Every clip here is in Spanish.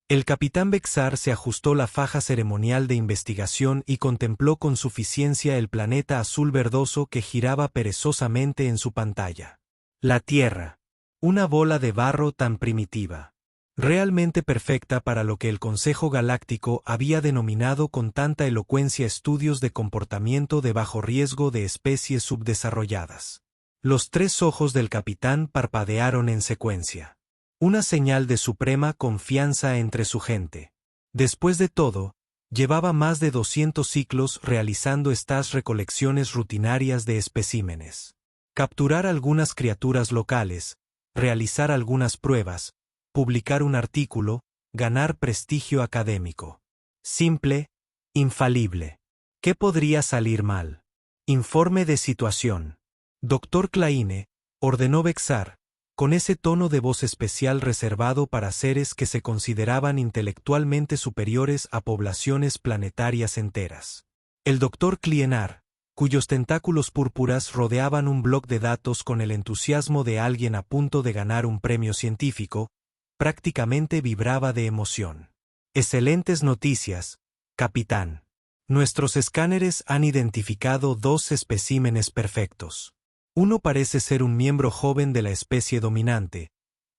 El capitán Bexar se ajustó la faja ceremonial de investigación y contempló con suficiencia el planeta azul verdoso que giraba perezosamente en su pantalla. La Tierra. Una bola de barro tan primitiva. Realmente perfecta para lo que el Consejo Galáctico había denominado con tanta elocuencia estudios de comportamiento de bajo riesgo de especies subdesarrolladas. Los 3 ojos del capitán parpadearon en secuencia. Una señal de suprema confianza entre su gente. Después de todo, llevaba más de 200 ciclos realizando estas recolecciones rutinarias de especímenes. Capturar algunas criaturas locales, realizar algunas pruebas, publicar un artículo, ganar prestigio académico. Simple, infalible. ¿Qué podría salir mal? Informe de situación. Dr. Kleine, ordenó Bexar, con ese tono de voz especial reservado para seres que se consideraban intelectualmente superiores a poblaciones planetarias enteras. El Dr. Klienar, cuyos tentáculos púrpuras rodeaban un bloc de datos con el entusiasmo de alguien a punto de ganar un premio científico, prácticamente vibraba de emoción. Excelentes noticias, capitán. Nuestros escáneres han identificado 2 especímenes perfectos. Uno parece ser un miembro joven de la especie dominante,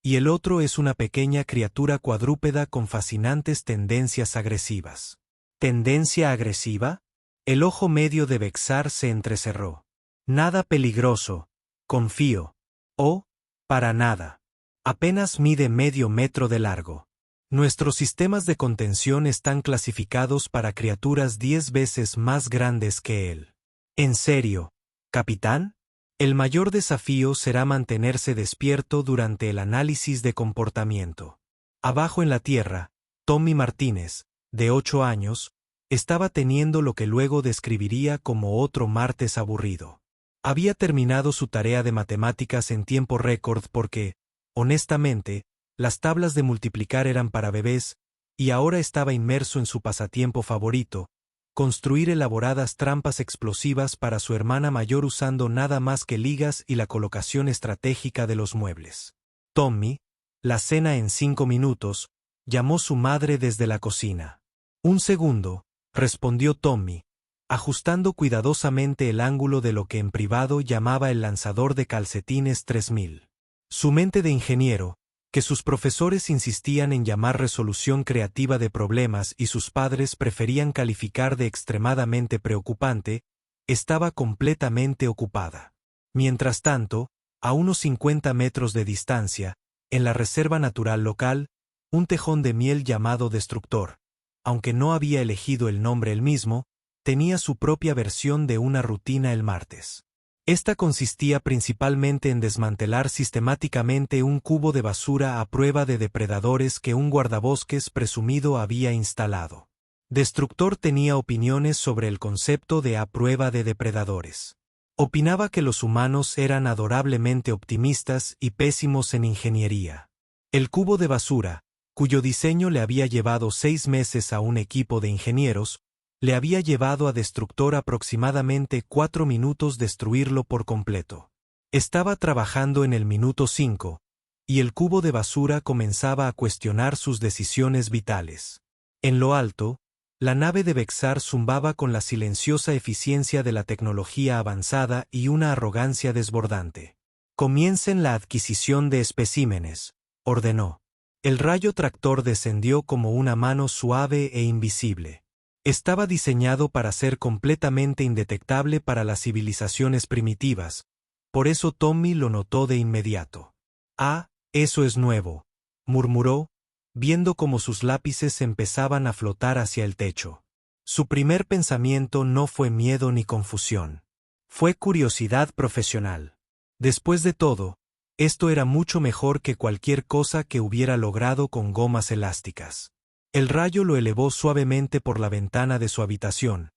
y el otro es una pequeña criatura cuadrúpeda con fascinantes tendencias agresivas. ¿Tendencia agresiva? El ojo medio de Bexar se entrecerró. Nada peligroso, confío. Oh, para nada. Apenas mide medio metro de largo. Nuestros sistemas de contención están clasificados para criaturas 10 veces más grandes que él. ¿En serio, capitán? El mayor desafío será mantenerse despierto durante el análisis de comportamiento. Abajo en la Tierra, Tommy Martínez, de 8 años, estaba teniendo lo que luego describiría como otro martes aburrido. Había terminado su tarea de matemáticas en tiempo récord porque, honestamente, las tablas de multiplicar eran para bebés, y ahora estaba inmerso en su pasatiempo favorito, construir elaboradas trampas explosivas para su hermana mayor usando nada más que ligas y la colocación estratégica de los muebles. Tommy, la cena en 5 minutos, llamó su madre desde la cocina. Un segundo, respondió Tommy, ajustando cuidadosamente el ángulo de lo que en privado llamaba el lanzador de calcetines 3000. Su mente de ingeniero, que sus profesores insistían en llamar resolución creativa de problemas y sus padres preferían calificar de extremadamente preocupante, estaba completamente ocupada. Mientras tanto, a unos 50 metros de distancia, en la reserva natural local, un tejón de miel llamado Destructor, aunque no había elegido el nombre él mismo, tenía su propia versión de una rutina el martes. Esta consistía principalmente en desmantelar sistemáticamente un cubo de basura a prueba de depredadores que un guardabosques presumido había instalado. Destructor tenía opiniones sobre el concepto de a prueba de depredadores. Opinaba que los humanos eran adorablemente optimistas y pésimos en ingeniería. El cubo de basura, cuyo diseño le había llevado 6 meses a un equipo de ingenieros, le había llevado a Destructor aproximadamente 4 minutos destruirlo por completo. Estaba trabajando en el minuto 5, y el cubo de basura comenzaba a cuestionar sus decisiones vitales. En lo alto, la nave de Bexar zumbaba con la silenciosa eficiencia de la tecnología avanzada y una arrogancia desbordante. Comiencen la adquisición de especímenes, ordenó. El rayo tractor descendió como una mano suave e invisible. Estaba diseñado para ser completamente indetectable para las civilizaciones primitivas, por eso Tommy lo notó de inmediato. «Ah, eso es nuevo», murmuró, viendo cómo sus lápices empezaban a flotar hacia el techo. Su primer pensamiento no fue miedo ni confusión. Fue curiosidad profesional. Después de todo, esto era mucho mejor que cualquier cosa que hubiera logrado con gomas elásticas. El rayo lo elevó suavemente por la ventana de su habitación,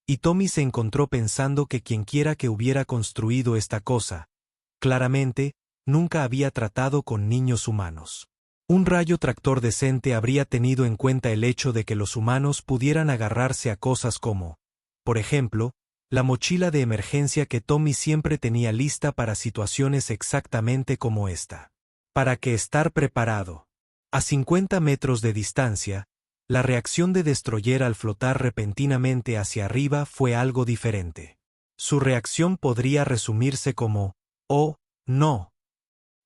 y Tommy se encontró pensando que quienquiera que hubiera construido esta cosa, claramente, nunca había tratado con niños humanos. Un rayo tractor decente habría tenido en cuenta el hecho de que los humanos pudieran agarrarse a cosas como, por ejemplo, la mochila de emergencia que Tommy siempre tenía lista para situaciones exactamente como esta. ¿Para qué estar preparado? A 50 metros de distancia, la reacción de Destroyer al flotar repentinamente hacia arriba fue algo diferente. Su reacción podría resumirse como, «Oh, no».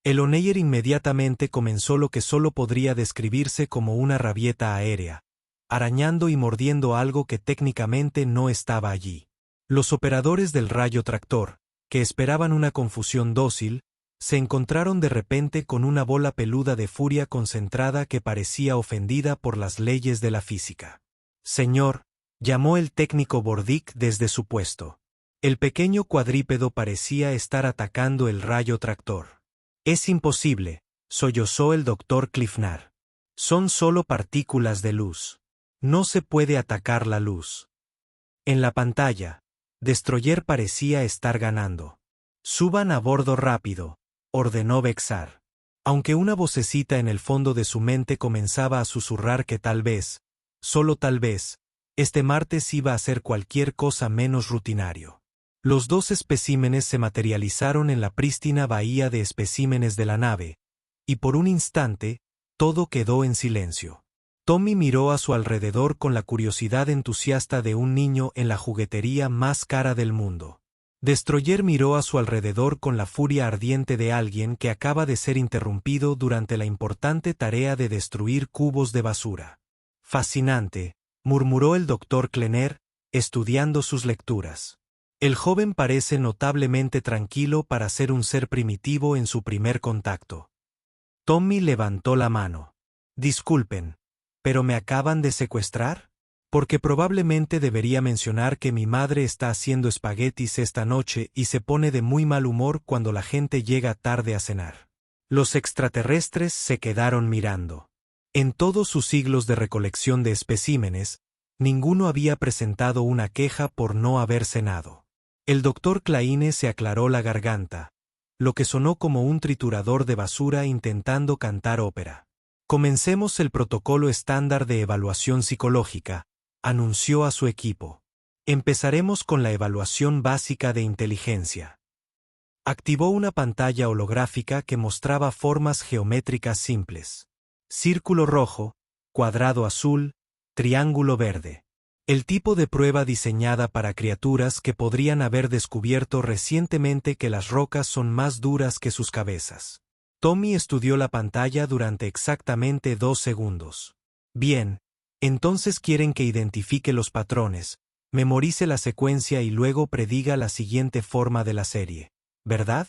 El Oneyer inmediatamente comenzó lo que solo podría describirse como una rabieta aérea, arañando y mordiendo algo que técnicamente no estaba allí. Los operadores del rayo tractor, que esperaban una confusión dócil, se encontraron de repente con una bola peluda de furia concentrada que parecía ofendida por las leyes de la física. «Señor», llamó el técnico Bordick desde su puesto. El pequeño cuadrípedo parecía estar atacando el rayo tractor. «Es imposible», sollozó el doctor Cliffnar. «Son solo partículas de luz. No se puede atacar la luz». En la pantalla, Destroyer parecía estar ganando. «Suban a bordo rápido», ordenó Vexar. Aunque una vocecita en el fondo de su mente comenzaba a susurrar que tal vez, solo tal vez, este martes iba a ser cualquier cosa menos rutinario. Los dos especímenes se materializaron en la prístina bahía de especímenes de la nave, y por un instante, todo quedó en silencio. Tommy miró a su alrededor con la curiosidad entusiasta de un niño en la juguetería más cara del mundo. Destroyer miró a su alrededor con la furia ardiente de alguien que acaba de ser interrumpido durante la importante tarea de destruir cubos de basura. «Fascinante», murmuró el doctor Klenner, estudiando sus lecturas. «El joven parece notablemente tranquilo para ser un ser primitivo en su primer contacto». Tommy levantó la mano. «Disculpen, ¿pero me acaban de secuestrar? Porque probablemente debería mencionar que mi madre está haciendo espaguetis esta noche y se pone de muy mal humor cuando la gente llega tarde a cenar». Los extraterrestres se quedaron mirando. En todos sus siglos de recolección de especímenes, ninguno había presentado una queja por no haber cenado. El doctor Kleine se aclaró la garganta, lo que sonó como un triturador de basura intentando cantar ópera. «Comencemos el protocolo estándar de evaluación psicológica», anunció a su equipo. «Empezaremos con la evaluación básica de inteligencia». Activó una pantalla holográfica que mostraba formas geométricas simples. Círculo rojo, cuadrado azul, triángulo verde. El tipo de prueba diseñada para criaturas que podrían haber descubierto recientemente que las rocas son más duras que sus cabezas. Tommy estudió la pantalla durante exactamente 2 segundos. «Bien, entonces quieren que identifique los patrones, memorice la secuencia y luego prediga la siguiente forma de la serie, ¿verdad?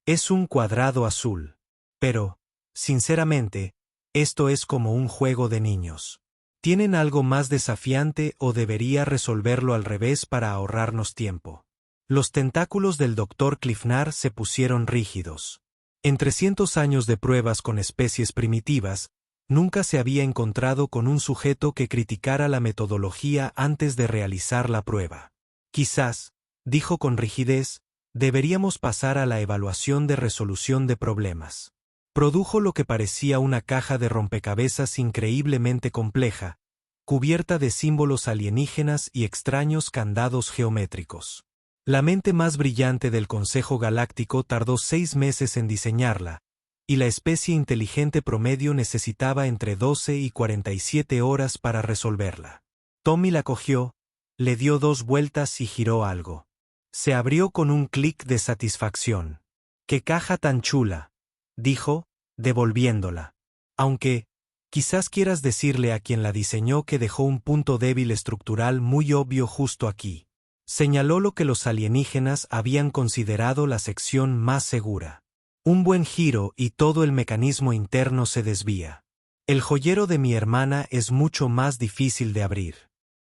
Es un cuadrado azul. Pero, sinceramente, esto es como un juego de niños. ¿Tienen algo más desafiante o debería resolverlo al revés para ahorrarnos tiempo?» Los tentáculos del doctor Cliffnar se pusieron rígidos. En 300 años de pruebas con especies primitivas, nunca se había encontrado con un sujeto que criticara la metodología antes de realizar la prueba. «Quizás», dijo con rigidez, «deberíamos pasar a la evaluación de resolución de problemas». Produjo lo que parecía una caja de rompecabezas increíblemente compleja, cubierta de símbolos alienígenas y extraños candados geométricos. La mente más brillante del Consejo Galáctico tardó 6 meses en diseñarla, y la especie inteligente promedio necesitaba entre 12 y 47 horas para resolverla. Tommy la cogió, le dio 2 vueltas y giró algo. Se abrió con un clic de satisfacción. «¡Qué caja tan chula!», dijo, devolviéndola. «Aunque, quizás quieras decirle a quien la diseñó que dejó un punto débil estructural muy obvio justo aquí». Señaló lo que los alienígenas habían considerado la sección más segura. Un buen giro y todo el mecanismo interno se desvía. «El joyero de mi hermana es mucho más difícil de abrir».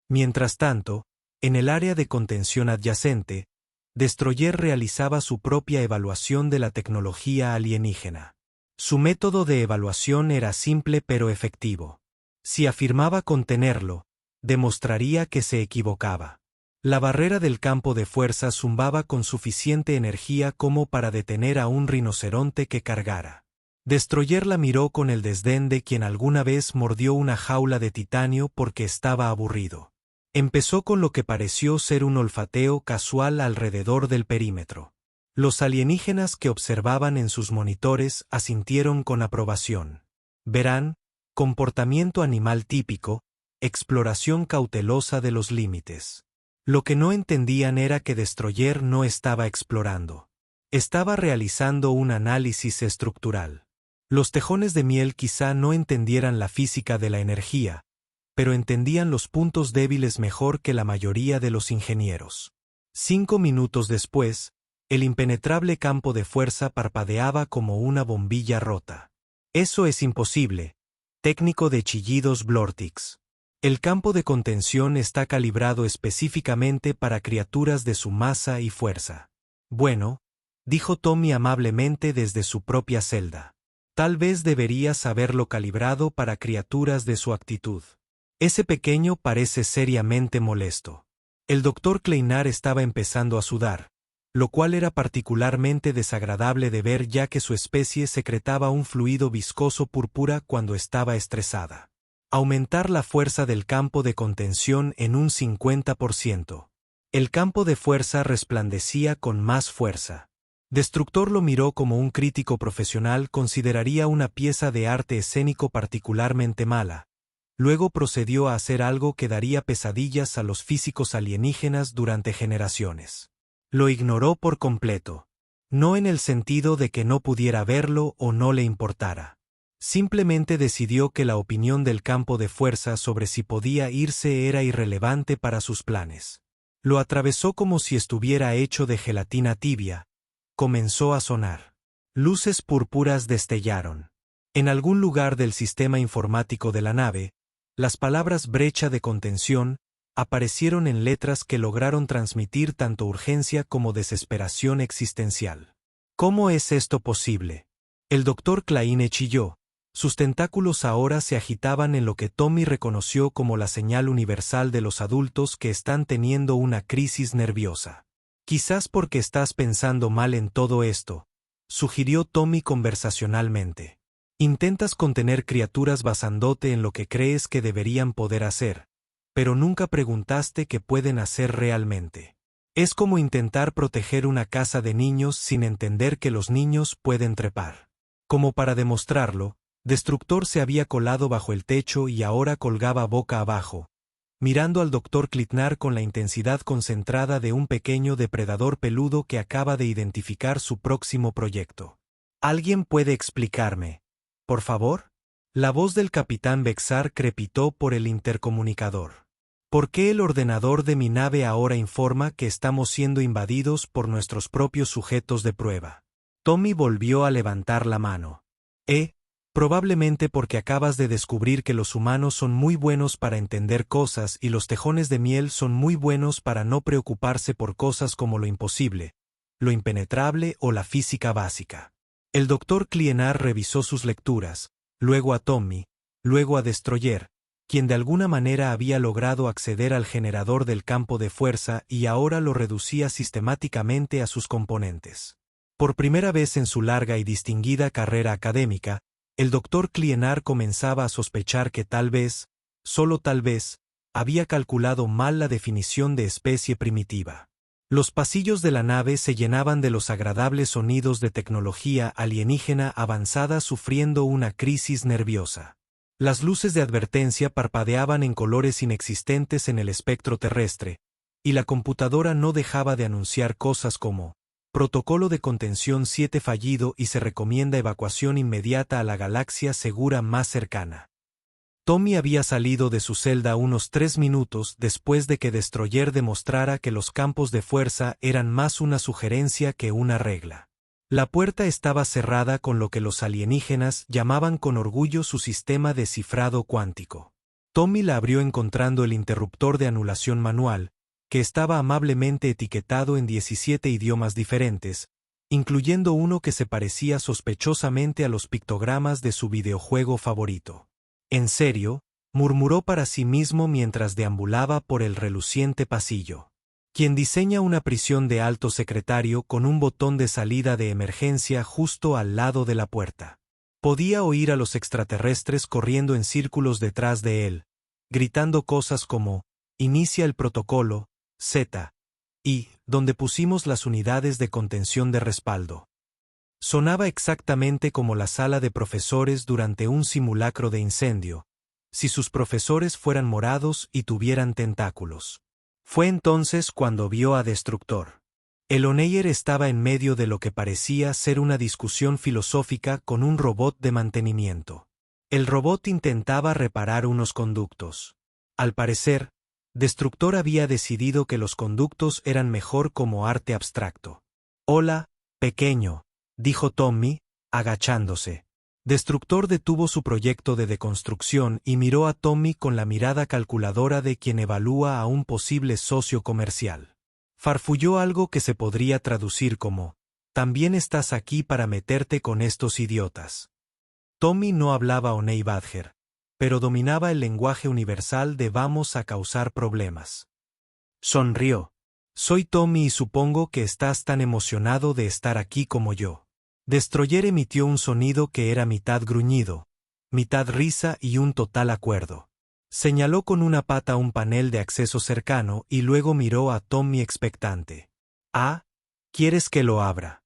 Mientras tanto, en el área de contención adyacente, Destroyer realizaba su propia evaluación de la tecnología alienígena. Su método de evaluación era simple pero efectivo. Si afirmaba contenerlo, demostraría que se equivocaba. La barrera del campo de fuerza zumbaba con suficiente energía como para detener a un rinoceronte que cargara. Destroyer la miró con el desdén de quien alguna vez mordió una jaula de titanio porque estaba aburrido. Empezó con lo que pareció ser un olfateo casual alrededor del perímetro. Los alienígenas que observaban en sus monitores asintieron con aprobación. «Verán», comportamiento animal típico, exploración cautelosa de los límites. Lo que no entendían era que Destroyer no estaba explorando. Estaba realizando un análisis estructural. Los tejones de miel quizá no entendieran la física de la energía, pero entendían los puntos débiles mejor que la mayoría de los ingenieros. 5 minutos después, el impenetrable campo de fuerza parpadeaba como una bombilla rota. Eso es imposible. Técnico de chillidos Blortix. El campo de contención está calibrado específicamente para criaturas de su masa y fuerza. Bueno, dijo Tommy amablemente desde su propia celda. Tal vez deberías haberlo calibrado para criaturas de su actitud. Ese pequeño parece seriamente molesto. El doctor Kleinar estaba empezando a sudar, lo cual era particularmente desagradable de ver ya que su especie secretaba un fluido viscoso púrpura cuando estaba estresada. Aumentar la fuerza del campo de contención en un 50%. El campo de fuerza resplandecía con más fuerza. Destructor lo miró como un crítico profesional consideraría una pieza de arte escénico particularmente mala. Luego procedió a hacer algo que daría pesadillas a los físicos alienígenas durante generaciones. Lo ignoró por completo. No en el sentido de que no pudiera verlo o no le importara. Simplemente decidió que la opinión del campo de fuerza sobre si podía irse era irrelevante para sus planes. Lo atravesó como si estuviera hecho de gelatina tibia. Comenzó a sonar. Luces púrpuras destellaron. En algún lugar del sistema informático de la nave, las palabras brecha de contención aparecieron en letras que lograron transmitir tanto urgencia como desesperación existencial. ¿Cómo es esto posible? El doctor Kleine chilló. Sus tentáculos ahora se agitaban en lo que Tommy reconoció como la señal universal de los adultos que están teniendo una crisis nerviosa. Quizás porque estás pensando mal en todo esto, sugirió Tommy conversacionalmente. Intentas contener criaturas basándote en lo que crees que deberían poder hacer, pero nunca preguntaste qué pueden hacer realmente. Es como intentar proteger una casa de niños sin entender que los niños pueden trepar. Como para demostrarlo, Destructor se había colado bajo el techo y ahora colgaba boca abajo, mirando al doctor Klitnar con la intensidad concentrada de un pequeño depredador peludo que acaba de identificar su próximo proyecto. ¿Alguien puede explicarme, por favor? La voz del capitán Bexar crepitó por el intercomunicador. ¿Por qué el ordenador de mi nave ahora informa que estamos siendo invadidos por nuestros propios sujetos de prueba? Tommy volvió a levantar la mano. Probablemente porque acabas de descubrir que los humanos son muy buenos para entender cosas y los tejones de miel son muy buenos para no preocuparse por cosas como lo imposible, lo impenetrable o la física básica. El doctor Klienar revisó sus lecturas, luego a Tommy, luego a Destroyer, quien de alguna manera había logrado acceder al generador del campo de fuerza y ahora lo reducía sistemáticamente a sus componentes. Por primera vez en su larga y distinguida carrera académica, el doctor Klienar comenzaba a sospechar que tal vez, solo tal vez, había calculado mal la definición de especie primitiva. Los pasillos de la nave se llenaban de los agradables sonidos de tecnología alienígena avanzada sufriendo una crisis nerviosa. Las luces de advertencia parpadeaban en colores inexistentes en el espectro terrestre, y la computadora no dejaba de anunciar cosas como Protocolo de contención 7 fallido y se recomienda evacuación inmediata a la galaxia segura más cercana. Tommy había salido de su celda unos 3 minutos después de que Destroyer demostrara que los campos de fuerza eran más una sugerencia que una regla. La puerta estaba cerrada con lo que los alienígenas llamaban con orgullo su sistema de cifrado cuántico. Tommy la abrió encontrando el interruptor de anulación manual, que estaba amablemente etiquetado en 17 idiomas diferentes, incluyendo uno que se parecía sospechosamente a los pictogramas de su videojuego favorito. «¿En serio?», murmuró para sí mismo mientras deambulaba por el reluciente pasillo. Quien diseña una prisión de alto secretario con un botón de salida de emergencia justo al lado de la puerta. Podía oír a los extraterrestres corriendo en círculos detrás de él, gritando cosas como, «Inicia el protocolo», Z, y, «donde pusimos las unidades de contención de respaldo». Sonaba exactamente como la sala de profesores durante un simulacro de incendio, si sus profesores fueran morados y tuvieran tentáculos. Fue entonces cuando vio a Destructor. El Oneyer estaba en medio de lo que parecía ser una discusión filosófica con un robot de mantenimiento. El robot intentaba reparar unos conductos. Al parecer, Destructor había decidido que los conductos eran mejor como arte abstracto. «Hola, pequeño», dijo Tommy, agachándose. Destructor detuvo su proyecto de deconstrucción y miró a Tommy con la mirada calculadora de quien evalúa a un posible socio comercial. Farfulló algo que se podría traducir como: «También estás aquí para meterte con estos idiotas». Tommy no hablaba Oney Badger, pero dominaba el lenguaje universal de «vamos a causar problemas». Sonrió. «Soy Tommy y supongo que estás tan emocionado de estar aquí como yo». Destroyer emitió un sonido que era mitad gruñido, mitad risa y un total acuerdo. Señaló con una pata un panel de acceso cercano y luego miró a Tommy expectante. «Ah, ¿quieres que lo abra?»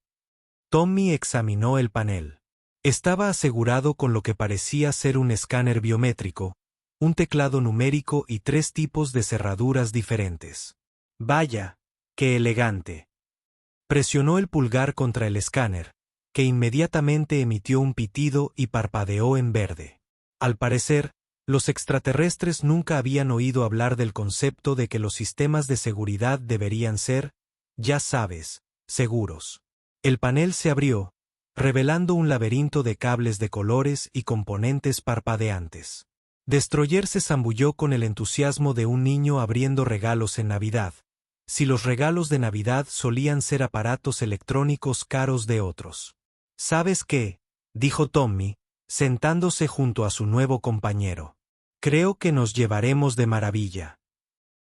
Tommy examinó el panel. Estaba asegurado con lo que parecía ser un escáner biométrico, un teclado numérico y 3 tipos de cerraduras diferentes. «Vaya, qué elegante». Presionó el pulgar contra el escáner, que inmediatamente emitió un pitido y parpadeó en verde. Al parecer, los extraterrestres nunca habían oído hablar del concepto de que los sistemas de seguridad deberían ser, ya sabes, seguros. El panel se abrió, revelando un laberinto de cables de colores y componentes parpadeantes. Destroyer se zambulló con el entusiasmo de un niño abriendo regalos en Navidad, si los regalos de Navidad solían ser aparatos electrónicos caros de otros. «¿Sabes qué?», dijo Tommy, sentándose junto a su nuevo compañero. «Creo que nos llevaremos de maravilla».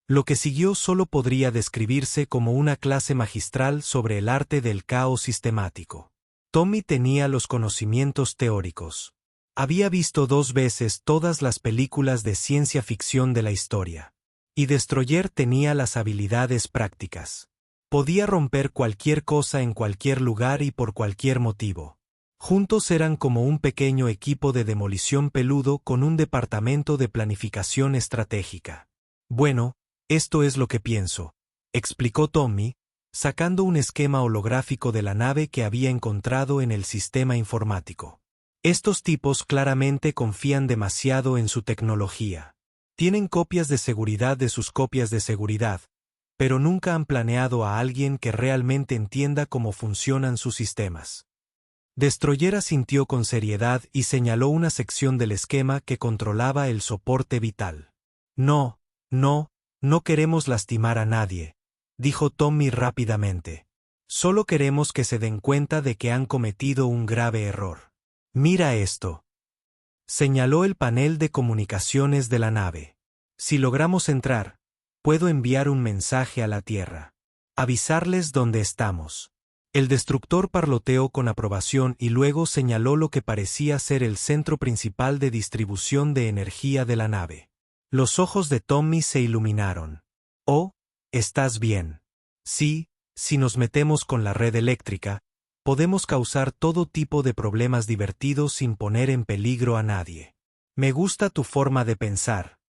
Lo que siguió solo podría describirse como una clase magistral sobre el arte del caos sistemático. Tommy tenía los conocimientos teóricos. Había visto 2 veces todas las películas de ciencia ficción de la historia. Y Destroyer tenía las habilidades prácticas. Podía romper cualquier cosa en cualquier lugar y por cualquier motivo. Juntos eran como un pequeño equipo de demolición peludo con un departamento de planificación estratégica. «Bueno, esto es lo que pienso», explicó Tommy, sacando un esquema holográfico de la nave que había encontrado en el sistema informático. «Estos tipos claramente confían demasiado en su tecnología. Tienen copias de seguridad de sus copias de seguridad, pero nunca han planeado a alguien que realmente entienda cómo funcionan sus sistemas». Destroyer asintió con seriedad y señaló una sección del esquema que controlaba el soporte vital. «No queremos lastimar a nadie», dijo Tommy rápidamente. «Solo queremos que se den cuenta de que han cometido un grave error. Mira esto». Señaló el panel de comunicaciones de la nave. «Si logramos entrar, puedo enviar un mensaje a la Tierra. Avisarles dónde estamos». El destructor parloteó con aprobación y luego señaló lo que parecía ser el centro principal de distribución de energía de la nave. Los ojos de Tommy se iluminaron. «Oh, ¿estás bien?» «Sí, si nos metemos con la red eléctrica, podemos causar todo tipo de problemas divertidos sin poner en peligro a nadie. Me gusta tu forma de pensar,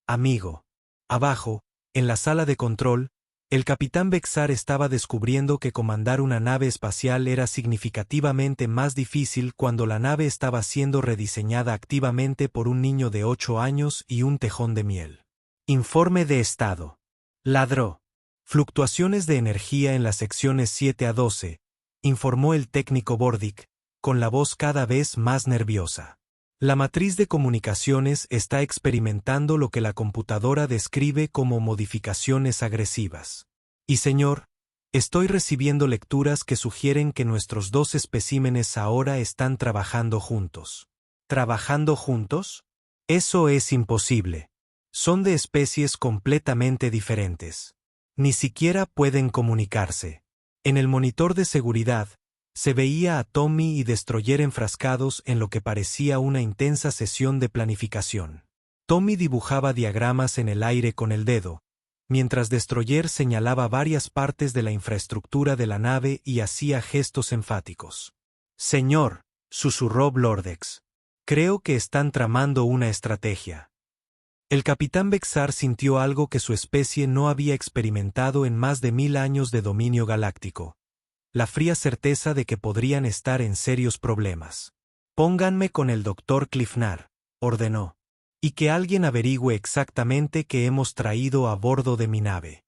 amigo». Abajo, en la sala de control, el capitán Bexar estaba descubriendo que comandar una nave espacial era significativamente más difícil cuando la nave estaba siendo rediseñada activamente por un niño de 8 años y un tejón de miel. «Informe de estado». Ladró. «Fluctuaciones de energía en las secciones 7 a 12», informó el técnico Bordick, con la voz cada vez más nerviosa. «La matriz de comunicaciones está experimentando lo que la computadora describe como modificaciones agresivas. Y señor, estoy recibiendo lecturas que sugieren que nuestros 2 especímenes ahora están trabajando juntos». ¿Trabajando juntos? Eso es imposible. Son de especies completamente diferentes. Ni siquiera pueden comunicarse. En el monitor de seguridad, se veía a Tommy y Destroyer enfrascados en lo que parecía una intensa sesión de planificación. Tommy dibujaba diagramas en el aire con el dedo, mientras Destroyer señalaba varias partes de la infraestructura de la nave y hacía gestos enfáticos. Señor, susurró Blordex. Creo que están tramando una estrategia. El capitán Bexar sintió algo que su especie no había experimentado en más de 1000 años de dominio galáctico. La fría certeza de que podrían estar en serios problemas. Pónganme con el doctor Clifnar, ordenó. Y que alguien averigüe exactamente qué hemos traído a bordo de mi nave.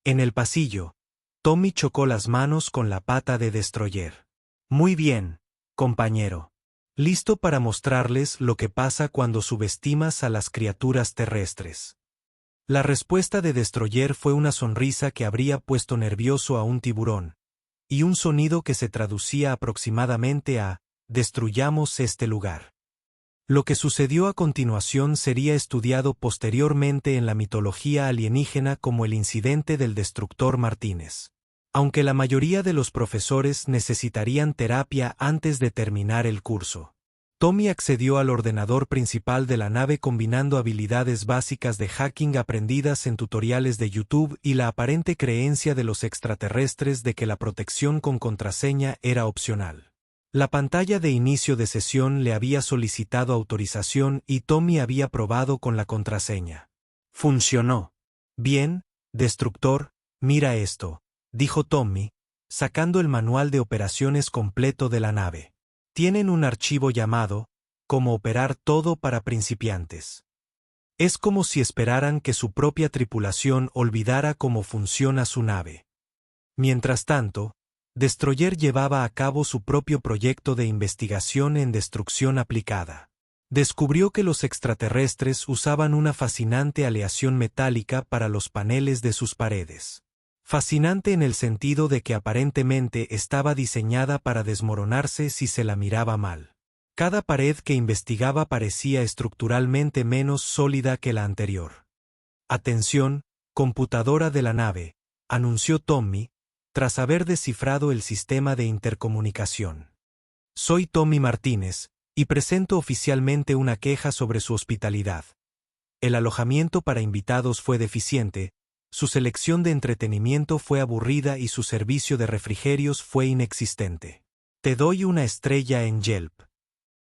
En el pasillo, Tommy chocó las manos con la pata de Destroyer. Muy bien, compañero. Listo para mostrarles lo que pasa cuando subestimas a las criaturas terrestres. La respuesta de Destroyer fue una sonrisa que habría puesto nervioso a un tiburón, y un sonido que se traducía aproximadamente a «destruyamos este lugar». Lo que sucedió a continuación sería estudiado posteriormente en la mitología alienígena como el incidente del Destructor Martínez. Aunque la mayoría de los profesores necesitarían terapia antes de terminar el curso. Tommy accedió al ordenador principal de la nave combinando habilidades básicas de hacking aprendidas en tutoriales de YouTube y la aparente creencia de los extraterrestres de que la protección con contraseña era opcional. La pantalla de inicio de sesión le había solicitado autorización y Tommy había probado con la contraseña. Funcionó. Bien, Destructor, mira esto, dijo Tommy, sacando el manual de operaciones completo de la nave. Tienen un archivo llamado «Cómo operar todo para principiantes». Es como si esperaran que su propia tripulación olvidara cómo funciona su nave. Mientras tanto, Destroyer llevaba a cabo su propio proyecto de investigación en destrucción aplicada. Descubrió que los extraterrestres usaban una fascinante aleación metálica para los paneles de sus paredes. Fascinante en el sentido de que aparentemente estaba diseñada para desmoronarse si se la miraba mal. Cada pared que investigaba parecía estructuralmente menos sólida que la anterior. «Atención, computadora de la nave», anunció Tommy, tras haber descifrado el sistema de intercomunicación. «Soy Tommy Martínez, y presento oficialmente una queja sobre su hospitalidad. El alojamiento para invitados fue deficiente, su selección de entretenimiento fue aburrida y su servicio de refrigerios fue inexistente. Te doy una estrella en Yelp».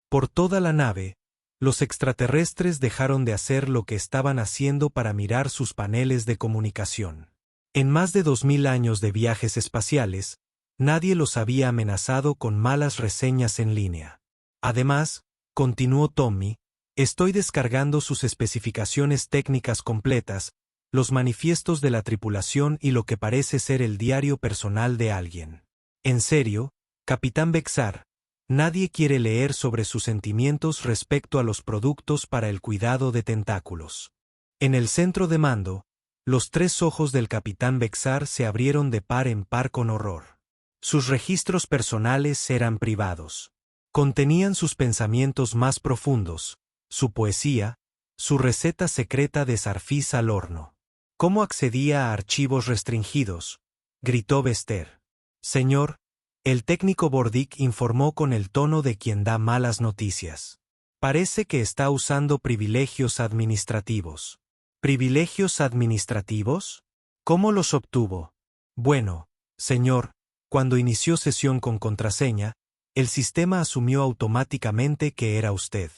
Por toda la nave, los extraterrestres dejaron de hacer lo que estaban haciendo para mirar sus paneles de comunicación. En más de 2000 años de viajes espaciales, nadie los había amenazado con malas reseñas en línea. Además, continuó Tommy, estoy descargando sus especificaciones técnicas completas, los manifiestos de la tripulación y lo que parece ser el diario personal de alguien. En serio, Capitán Bexar, nadie quiere leer sobre sus sentimientos respecto a los productos para el cuidado de tentáculos. En el centro de mando, los 3 ojos del Capitán Bexar se abrieron de par en par con horror. Sus registros personales eran privados. Contenían sus pensamientos más profundos, su poesía, su receta secreta de sarfís al horno. ¿Cómo accedía a archivos restringidos?, gritó Bester. Señor, el técnico Bordick informó con el tono de quien da malas noticias. Parece que está usando privilegios administrativos. ¿Privilegios administrativos? ¿Cómo los obtuvo? Bueno, señor, cuando inició sesión con contraseña, el sistema asumió automáticamente que era usted.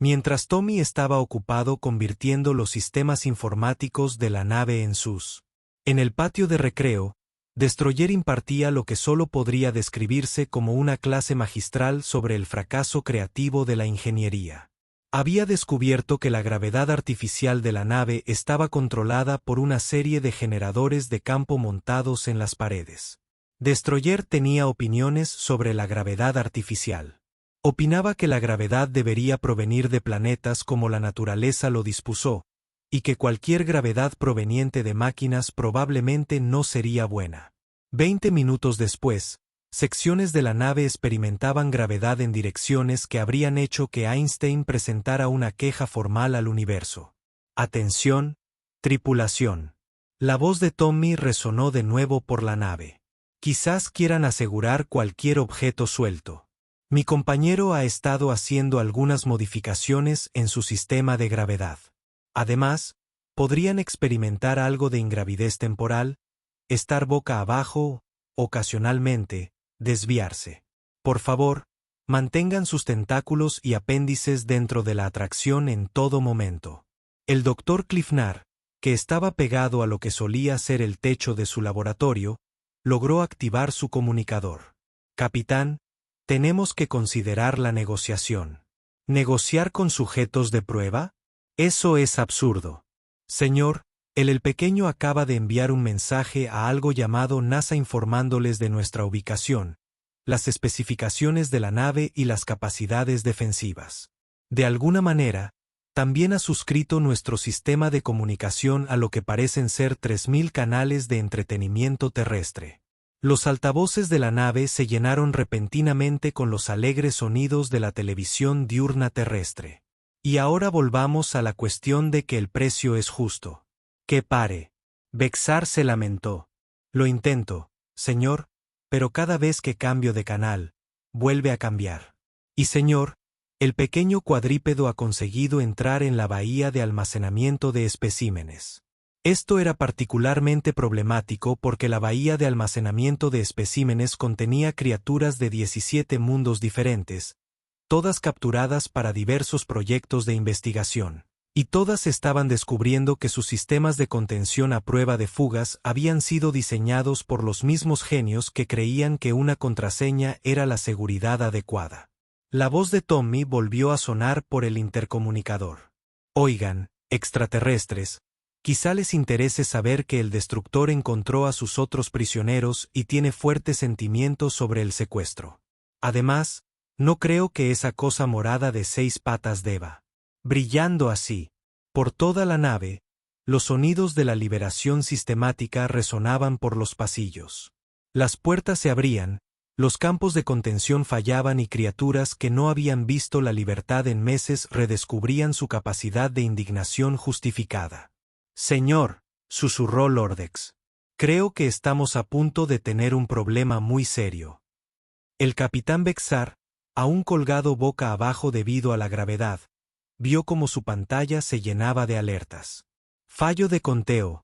Mientras Tommy estaba ocupado convirtiendo los sistemas informáticos de la nave en sus. En el patio de recreo, Destroyer impartía lo que solo podría describirse como una clase magistral sobre el fracaso creativo de la ingeniería. Había descubierto que la gravedad artificial de la nave estaba controlada por una serie de generadores de campo montados en las paredes. Destroyer tenía opiniones sobre la gravedad artificial. Opinaba que la gravedad debería provenir de planetas como la naturaleza lo dispuso, y que cualquier gravedad proveniente de máquinas probablemente no sería buena. 20 minutos después, secciones de la nave experimentaban gravedad en direcciones que habrían hecho que Einstein presentara una queja formal al universo. «Atención, tripulación». La voz de Tommy resonó de nuevo por la nave. «Quizás quieran asegurar cualquier objeto suelto. Mi compañero ha estado haciendo algunas modificaciones en su sistema de gravedad. Además, podrían experimentar algo de ingravidez temporal, estar boca abajo, ocasionalmente, desviarse. Por favor, mantengan sus tentáculos y apéndices dentro de la atracción en todo momento. El doctor Cliffnar, que estaba pegado a lo que solía ser el techo de su laboratorio, logró activar su comunicador. Capitán, tenemos que considerar la negociación. ¿Negociar con sujetos de prueba? Eso es absurdo. Señor, el pequeño acaba de enviar un mensaje a algo llamado NASA informándoles de nuestra ubicación, las especificaciones de la nave y las capacidades defensivas. De alguna manera, también ha suscrito nuestro sistema de comunicación a lo que parecen ser 3000 canales de entretenimiento terrestre. Los altavoces de la nave se llenaron repentinamente con los alegres sonidos de la televisión diurna terrestre. Y ahora volvamos a la cuestión de que el precio es justo. ¡Que pare! Bexar se lamentó. Lo intento, señor, pero cada vez que cambio de canal, vuelve a cambiar. Y señor, el pequeño cuadrípedo ha conseguido entrar en la bahía de almacenamiento de especímenes. Esto era particularmente problemático porque la bahía de almacenamiento de especímenes contenía criaturas de 17 mundos diferentes, todas capturadas para diversos proyectos de investigación. Y todas estaban descubriendo que sus sistemas de contención a prueba de fugas habían sido diseñados por los mismos genios que creían que una contraseña era la seguridad adecuada. La voz de Tommy volvió a sonar por el intercomunicador. Oigan, extraterrestres, quizá les interese saber que el destructor encontró a sus otros prisioneros y tiene fuertes sentimientos sobre el secuestro. Además, no creo que esa cosa morada de 6 patas deba. Brillando así, por toda la nave, los sonidos de la liberación sistemática resonaban por los pasillos. Las puertas se abrían, los campos de contención fallaban y criaturas que no habían visto la libertad en meses redescubrían su capacidad de indignación justificada. Señor, susurró Lordex, creo que estamos a punto de tener un problema muy serio. El capitán Bexar, aún colgado boca abajo debido a la gravedad, vio como su pantalla se llenaba de alertas. Fallo de conteo.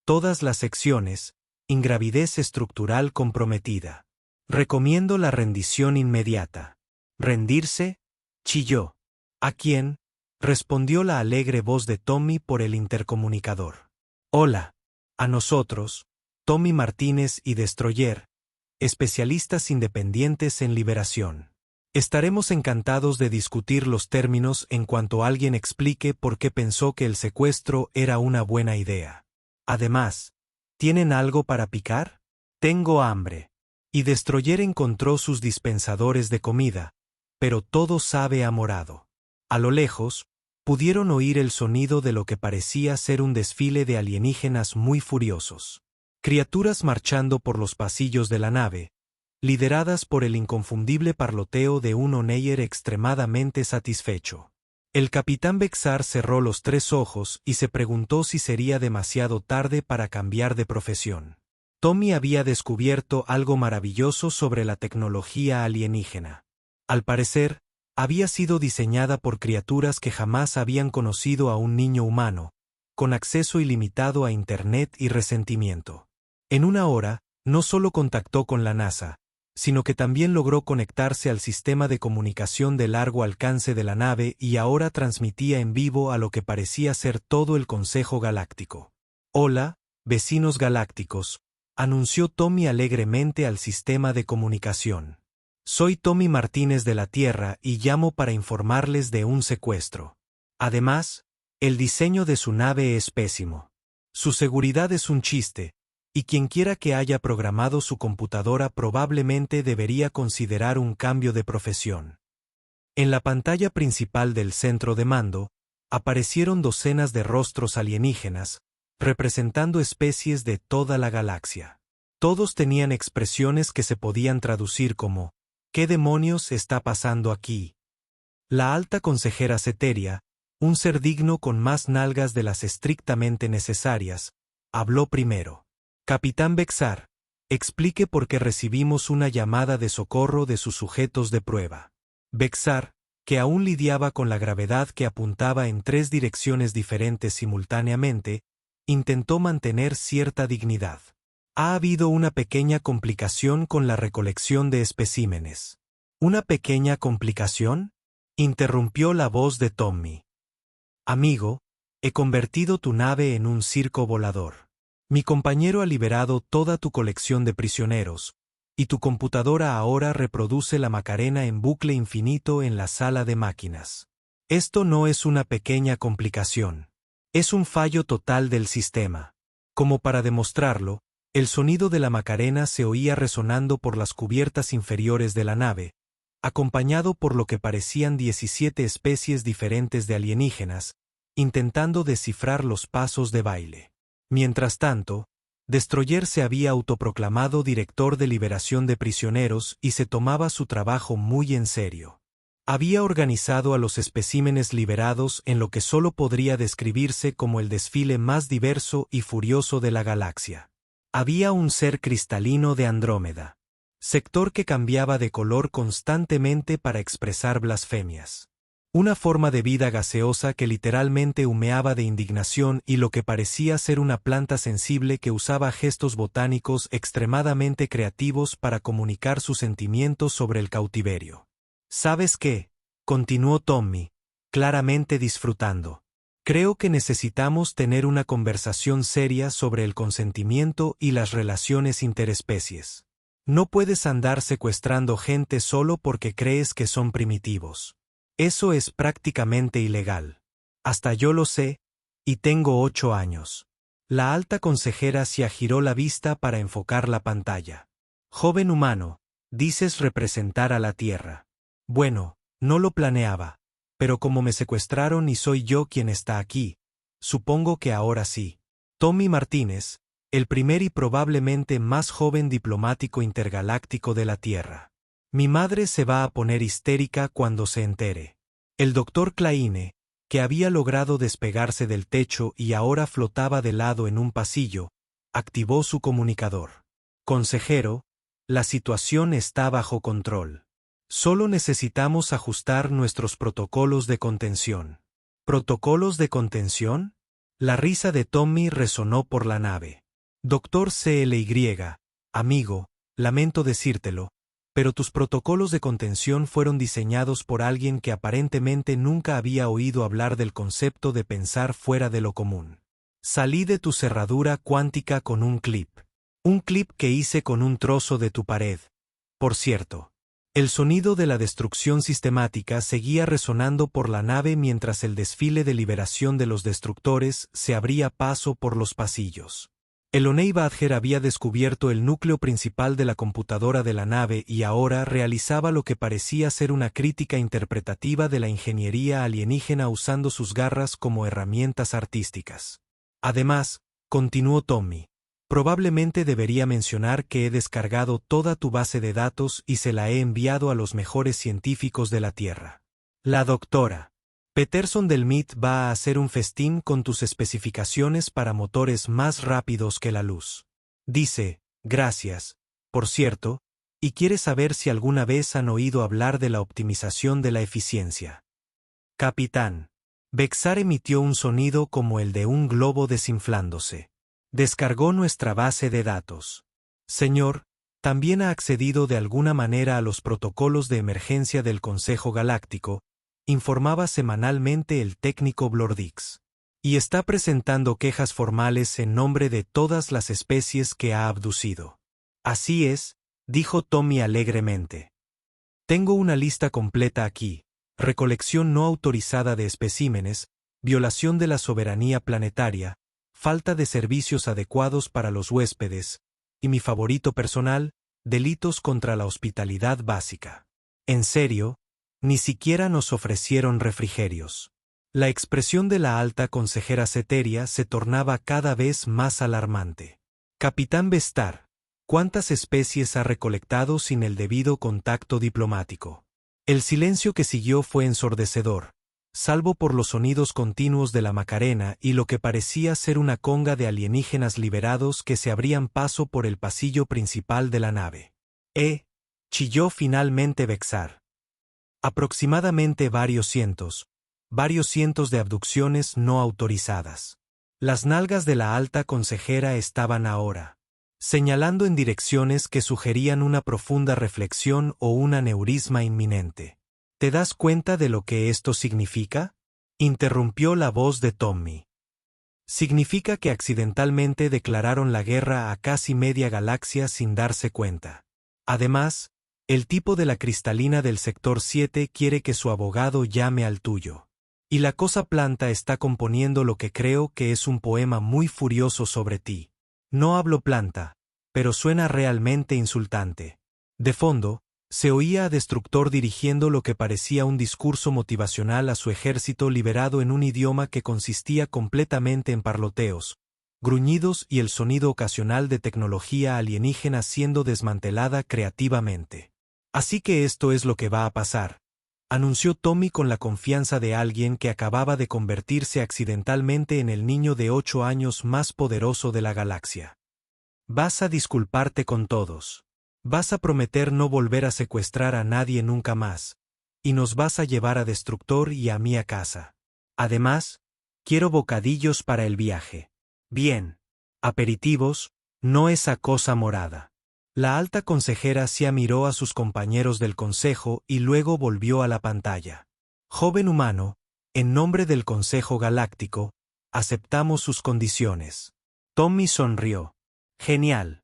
Todas las secciones. Ingravidez estructural comprometida. Recomiendo la rendición inmediata. ¿Rendirse? Chilló. ¿A quién? Respondió la alegre voz de Tommy por el intercomunicador. Hola. A nosotros, Tommy Martínez y Destroyer, especialistas independientes en liberación. Estaremos encantados de discutir los términos en cuanto alguien explique por qué pensó que el secuestro era una buena idea. Además, ¿tienen algo para picar? Tengo hambre. Y Destroyer encontró sus dispensadores de comida, pero todo sabe a morado. A lo lejos, pudieron oír el sonido de lo que parecía ser un desfile de alienígenas muy furiosos. Criaturas marchando por los pasillos de la nave, lideradas por el inconfundible parloteo de un Oneyer extremadamente satisfecho. El capitán Bexar cerró los 3 ojos y se preguntó si sería demasiado tarde para cambiar de profesión. Tommy había descubierto algo maravilloso sobre la tecnología alienígena. Al parecer, había sido diseñada por criaturas que jamás habían conocido a un niño humano, con acceso ilimitado a Internet y resentimiento. En una hora, no solo contactó con la NASA, sino que también logró conectarse al sistema de comunicación de largo alcance de la nave y ahora transmitía en vivo a lo que parecía ser todo el Consejo Galáctico. Hola, vecinos galácticos, anunció Tommy alegremente al sistema de comunicación. Soy Tommy Martínez de la Tierra y llamo para informarles de un secuestro. Además, el diseño de su nave es pésimo. Su seguridad es un chiste, y quienquiera que haya programado su computadora probablemente debería considerar un cambio de profesión. En la pantalla principal del centro de mando, aparecieron docenas de rostros alienígenas, representando especies de toda la galaxia. Todos tenían expresiones que se podían traducir como, ¿qué demonios está pasando aquí? La alta consejera Ceteria, un ser digno con más nalgas de las estrictamente necesarias, habló primero. Capitán Bexar, explique por qué recibimos una llamada de socorro de sus sujetos de prueba. Bexar, que aún lidiaba con la gravedad que apuntaba en 3 direcciones diferentes simultáneamente, intentó mantener cierta dignidad. Ha habido una pequeña complicación con la recolección de especímenes. ¿Una pequeña complicación?, interrumpió la voz de Tommy. Amigo, he convertido tu nave en un circo volador. Mi compañero ha liberado toda tu colección de prisioneros, y tu computadora ahora reproduce la Macarena en bucle infinito en la sala de máquinas. Esto no es una pequeña complicación. Es un fallo total del sistema. Como para demostrarlo, el sonido de la Macarena se oía resonando por las cubiertas inferiores de la nave, acompañado por lo que parecían 17 especies diferentes de alienígenas, intentando descifrar los pasos de baile. Mientras tanto, Destroyer se había autoproclamado director de liberación de prisioneros y se tomaba su trabajo muy en serio. Había organizado a los especímenes liberados en lo que solo podría describirse como el desfile más diverso y furioso de la galaxia. Había un ser cristalino de Andrómeda, sector que cambiaba de color constantemente para expresar blasfemias. Una forma de vida gaseosa que literalmente humeaba de indignación y lo que parecía ser una planta sensible que usaba gestos botánicos extremadamente creativos para comunicar sus sentimientos sobre el cautiverio. ¿Sabes qué?, continuó Tommy, claramente disfrutando. Creo que necesitamos tener una conversación seria sobre el consentimiento y las relaciones interespecies. No puedes andar secuestrando gente solo porque crees que son primitivos. Eso es prácticamente ilegal. Hasta yo lo sé, y tengo 8 años. La alta consejera se agiró la vista para enfocar la pantalla. Joven humano, dices representar a la Tierra. Bueno, no lo planeaba, pero como me secuestraron y soy yo quien está aquí, supongo que ahora sí. Tommy Martínez, el primer y probablemente más joven diplomático intergaláctico de la Tierra. Mi madre se va a poner histérica cuando se entere. El doctor Kleine, que había logrado despegarse del techo y ahora flotaba de lado en un pasillo, activó su comunicador. Consejero, la situación está bajo control. Solo necesitamos ajustar nuestros protocolos de contención. ¿Protocolos de contención? La risa de Tommy resonó por la nave. Doctor CLY, amigo, lamento decírtelo, pero tus protocolos de contención fueron diseñados por alguien que aparentemente nunca había oído hablar del concepto de pensar fuera de lo común. Salí de tu cerradura cuántica con un clip. Un clip que hice con un trozo de tu pared. Por cierto, el sonido de la destrucción sistemática seguía resonando por la nave mientras el desfile de liberación de los destructores se abría paso por los pasillos. Elonei Badger había descubierto el núcleo principal de la computadora de la nave y ahora realizaba lo que parecía ser una crítica interpretativa de la ingeniería alienígena usando sus garras como herramientas artísticas. Además, continuó Tommy, probablemente debería mencionar que he descargado toda tu base de datos y se la he enviado a los mejores científicos de la Tierra. La doctora Peterson del MIT va a hacer un festín con tus especificaciones para motores más rápidos que la luz. Dice, gracias, por cierto, y quiere saber si alguna vez han oído hablar de la optimización de la eficiencia. Capitán. Vexar emitió un sonido como el de un globo desinflándose. Descargó nuestra base de datos. Señor, también ha accedido de alguna manera a los protocolos de emergencia del Consejo Galáctico, informaba semanalmente el técnico Blordix. Y está presentando quejas formales en nombre de todas las especies que ha abducido. Así es, dijo Tommy alegremente. Tengo una lista completa aquí: recolección no autorizada de especímenes, violación de la soberanía planetaria, falta de servicios adecuados para los huéspedes, y mi favorito personal, delitos contra la hospitalidad básica. En serio, ni siquiera nos ofrecieron refrigerios. La expresión de la alta consejera Ceteria se tornaba cada vez más alarmante. Capitán Vestar, ¿cuántas especies ha recolectado sin el debido contacto diplomático? El silencio que siguió fue ensordecedor, salvo por los sonidos continuos de la Macarena y lo que parecía ser una conga de alienígenas liberados que se abrían paso por el pasillo principal de la nave. Chilló finalmente Vexar. Aproximadamente varios cientos de abducciones no autorizadas. Las nalgas de la alta consejera estaban ahora señalando en direcciones que sugerían una profunda reflexión o un aneurisma inminente. ¿Te das cuenta de lo que esto significa?, interrumpió la voz de Tommy. Significa que accidentalmente declararon la guerra a casi media galaxia sin darse cuenta. Además, el tipo de la cristalina del sector 7 quiere que su abogado llame al tuyo. Y la cosa planta está componiendo lo que creo que es un poema muy furioso sobre ti. No hablo planta, pero suena realmente insultante. De fondo, se oía a Destructor dirigiendo lo que parecía un discurso motivacional a su ejército liberado en un idioma que consistía completamente en parloteos, gruñidos y el sonido ocasional de tecnología alienígena siendo desmantelada creativamente. Así que esto es lo que va a pasar, anunció Tommy con la confianza de alguien que acababa de convertirse accidentalmente en el niño de 8 años más poderoso de la galaxia. Vas a disculparte con todos. Vas a prometer no volver a secuestrar a nadie nunca más, y nos vas a llevar a Destructor y a mí a casa. Además, quiero bocadillos para el viaje. Bien. Aperitivos, no esa cosa morada. La alta consejera Sia miró a sus compañeros del consejo y luego volvió a la pantalla. Joven humano, en nombre del Consejo Galáctico, aceptamos sus condiciones. Tommy sonrió. Genial.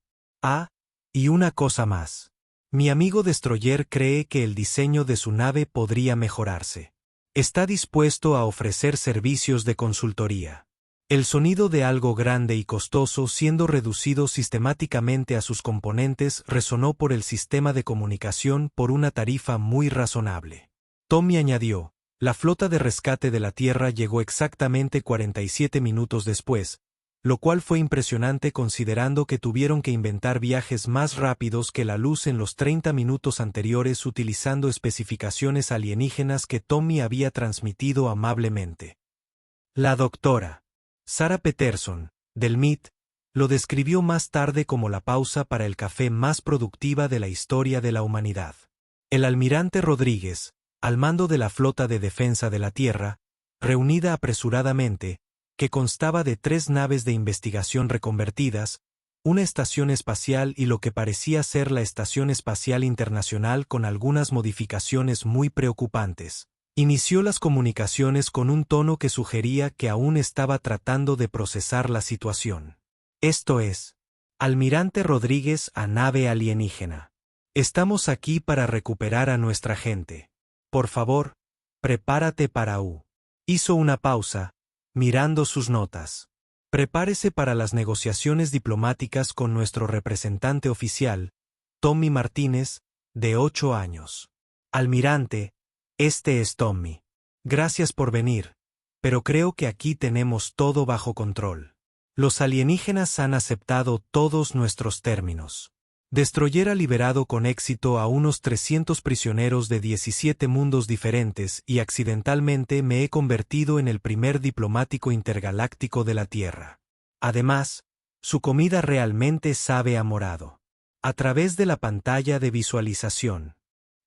Y una cosa más. Mi amigo Destroyer cree que el diseño de su nave podría mejorarse. Está dispuesto a ofrecer servicios de consultoría. El sonido de algo grande y costoso siendo reducido sistemáticamente a sus componentes resonó por el sistema de comunicación por una tarifa muy razonable. Tommy añadió, la flota de rescate de la Tierra llegó exactamente 47 minutos después, lo cual fue impresionante considerando que tuvieron que inventar viajes más rápidos que la luz en los 30 minutos anteriores utilizando especificaciones alienígenas que Tommy había transmitido amablemente. La doctora Sarah Peterson, del MIT, lo describió más tarde como la pausa para el café más productiva de la historia de la humanidad. El almirante Rodríguez, al mando de la flota de defensa de la Tierra, reunida apresuradamente, que constaba de 3 naves de investigación reconvertidas, una estación espacial y lo que parecía ser la Estación Espacial Internacional con algunas modificaciones muy preocupantes. Inició las comunicaciones con un tono que sugería que aún estaba tratando de procesar la situación. Esto es, Almirante Rodríguez a nave alienígena. Estamos aquí para recuperar a nuestra gente. Por favor, prepárate para U. Hizo una pausa, mirando sus notas. Prepárese para las negociaciones diplomáticas con nuestro representante oficial, Tommy Martínez, de 8 años. Almirante, este es Tommy. Gracias por venir, pero creo que aquí tenemos todo bajo control. Los alienígenas han aceptado todos nuestros términos. Destroyer ha liberado con éxito a unos 300 prisioneros de 17 mundos diferentes y accidentalmente me he convertido en el primer diplomático intergaláctico de la Tierra. Además, su comida realmente sabe a morado. A través de la pantalla de visualización,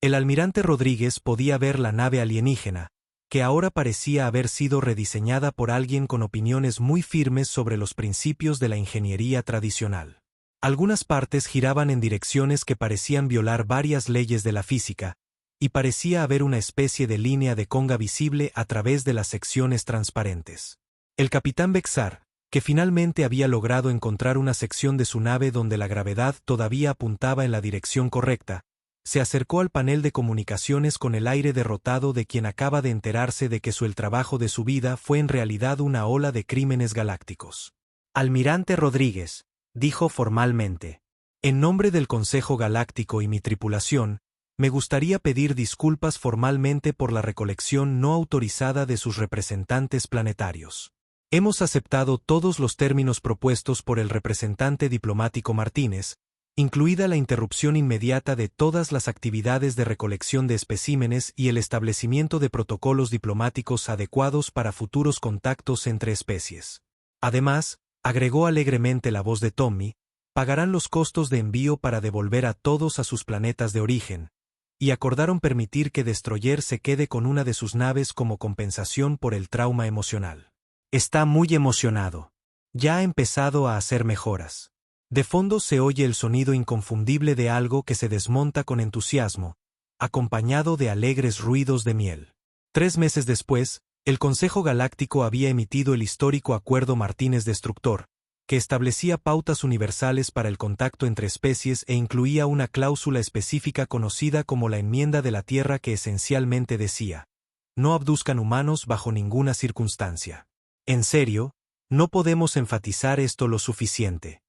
el almirante Rodríguez podía ver la nave alienígena, que ahora parecía haber sido rediseñada por alguien con opiniones muy firmes sobre los principios de la ingeniería tradicional. Algunas partes giraban en direcciones que parecían violar varias leyes de la física, y parecía haber una especie de línea de conga visible a través de las secciones transparentes. El capitán Bexar, que finalmente había logrado encontrar una sección de su nave donde la gravedad todavía apuntaba en la dirección correcta, se acercó al panel de comunicaciones con el aire derrotado de quien acaba de enterarse de que el trabajo de su vida fue en realidad una ola de crímenes galácticos. Almirante Rodríguez, dijo formalmente, en nombre del Consejo Galáctico y mi tripulación, me gustaría pedir disculpas formalmente por la recolección no autorizada de sus representantes planetarios. Hemos aceptado todos los términos propuestos por el representante diplomático Martínez, incluida la interrupción inmediata de todas las actividades de recolección de especímenes y el establecimiento de protocolos diplomáticos adecuados para futuros contactos entre especies. Además, agregó alegremente la voz de Tommy, pagarán los costos de envío para devolver a todos a sus planetas de origen, y acordaron permitir que Destroyer se quede con una de sus naves como compensación por el trauma emocional. Está muy emocionado. Ya ha empezado a hacer mejoras. De fondo se oye el sonido inconfundible de algo que se desmonta con entusiasmo, acompañado de alegres ruidos de miel. 3 meses después, el Consejo Galáctico había emitido el histórico Acuerdo Martínez-Destructor, que establecía pautas universales para el contacto entre especies e incluía una cláusula específica conocida como la Enmienda de la Tierra que esencialmente decía: no abduzcan humanos bajo ninguna circunstancia. En serio, no podemos enfatizar esto lo suficiente.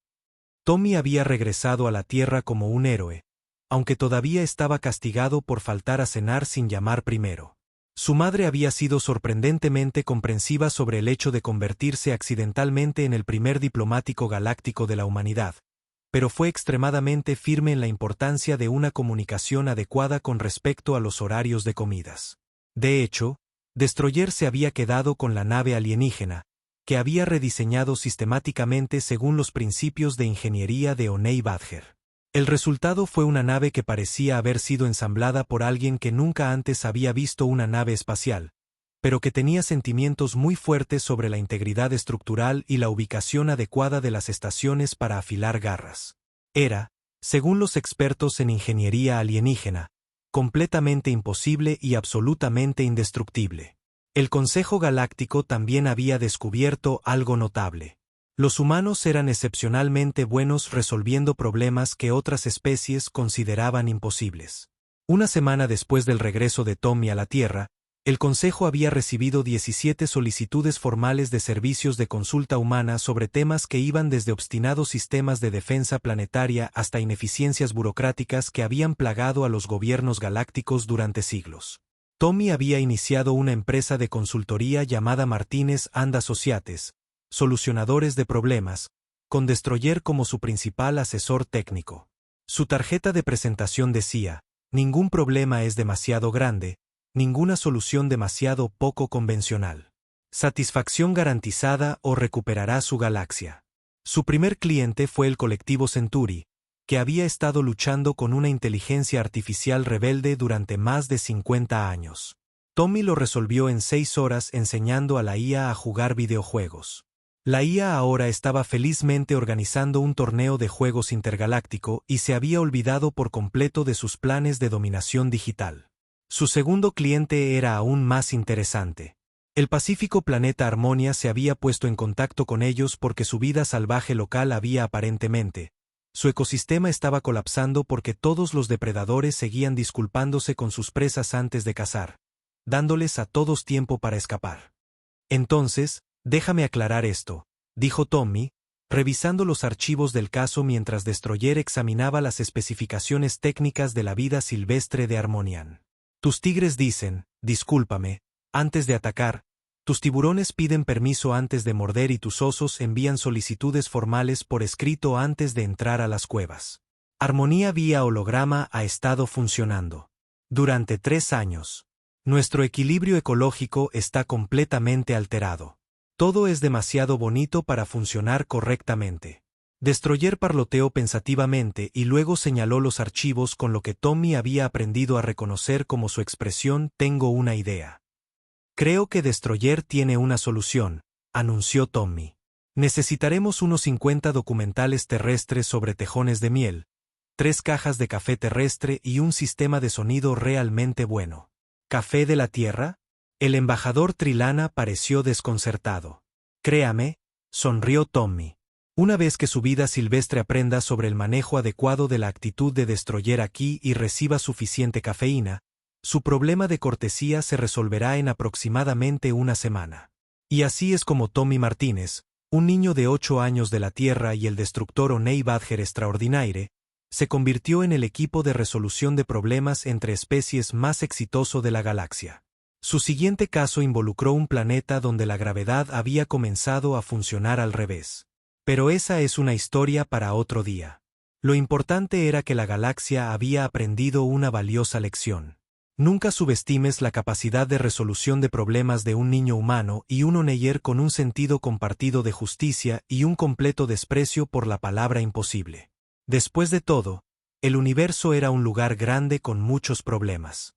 Tommy había regresado a la Tierra como un héroe, aunque todavía estaba castigado por faltar a cenar sin llamar primero. Su madre había sido sorprendentemente comprensiva sobre el hecho de convertirse accidentalmente en el primer diplomático galáctico de la humanidad, pero fue extremadamente firme en la importancia de una comunicación adecuada con respecto a los horarios de comidas. De hecho, Destroyer se había quedado con la nave alienígena, que había rediseñado sistemáticamente según los principios de ingeniería de O'Neill Badger. El resultado fue una nave que parecía haber sido ensamblada por alguien que nunca antes había visto una nave espacial, pero que tenía sentimientos muy fuertes sobre la integridad estructural y la ubicación adecuada de las estaciones para afilar garras. Era, según los expertos en ingeniería alienígena, completamente imposible y absolutamente indestructible. El Consejo Galáctico también había descubierto algo notable. Los humanos eran excepcionalmente buenos resolviendo problemas que otras especies consideraban imposibles. Una semana después del regreso de Tommy a la Tierra, el Consejo había recibido 17 solicitudes formales de servicios de consulta humana sobre temas que iban desde obstinados sistemas de defensa planetaria hasta ineficiencias burocráticas que habían plagado a los gobiernos galácticos durante siglos. Tommy había iniciado una empresa de consultoría llamada Martínez and Associates, solucionadores de problemas, con Destroyer como su principal asesor técnico. Su tarjeta de presentación decía: ningún problema es demasiado grande, ninguna solución demasiado poco convencional. Satisfacción garantizada o recuperará su galaxia. Su primer cliente fue el colectivo Centauri, que había estado luchando con una inteligencia artificial rebelde durante más de 50 años. Tommy lo resolvió en 6 horas enseñando a la IA a jugar videojuegos. La IA ahora estaba felizmente organizando un torneo de juegos intergaláctico y se había olvidado por completo de sus planes de dominación digital. Su segundo cliente era aún más interesante. El pacífico planeta Armonia se había puesto en contacto con ellos porque su vida salvaje local había aparentemente. Su ecosistema estaba colapsando porque todos los depredadores seguían disculpándose con sus presas antes de cazar, dándoles a todos tiempo para escapar. Entonces, déjame aclarar esto, dijo Tommy, revisando los archivos del caso mientras Destroyer examinaba las especificaciones técnicas de la vida silvestre de Armonian. Tus tigres dicen, discúlpame, antes de atacar, tus tiburones piden permiso antes de morder y tus osos envían solicitudes formales por escrito antes de entrar a las cuevas. Armonía vía holograma ha estado funcionando. Durante 3 años. Nuestro equilibrio ecológico está completamente alterado. Todo es demasiado bonito para funcionar correctamente. Destroyer parloteó pensativamente y luego señaló los archivos con lo que Tommy había aprendido a reconocer como su expresión «tengo una idea». Creo que Destroyer tiene una solución, anunció Tommy. Necesitaremos unos 50 documentales terrestres sobre tejones de miel, 3 cajas de café terrestre y un sistema de sonido realmente bueno. ¿Café de la Tierra? El embajador Trilana pareció desconcertado. Créame, sonrió Tommy. Una vez que su vida silvestre aprenda sobre el manejo adecuado de la actitud de Destroyer aquí y reciba suficiente cafeína, su problema de cortesía se resolverá en aproximadamente una semana. Y así es como Tommy Martínez, un niño de 8 años de la Tierra y el destructor O'Neill Badger Extraordinaire, se convirtió en el equipo de resolución de problemas entre especies más exitoso de la galaxia. Su siguiente caso involucró un planeta donde la gravedad había comenzado a funcionar al revés. Pero esa es una historia para otro día. Lo importante era que la galaxia había aprendido una valiosa lección. Nunca subestimes la capacidad de resolución de problemas de un niño humano y un O'Neill con un sentido compartido de justicia y un completo desprecio por la palabra imposible. Después de todo, el universo era un lugar grande con muchos problemas.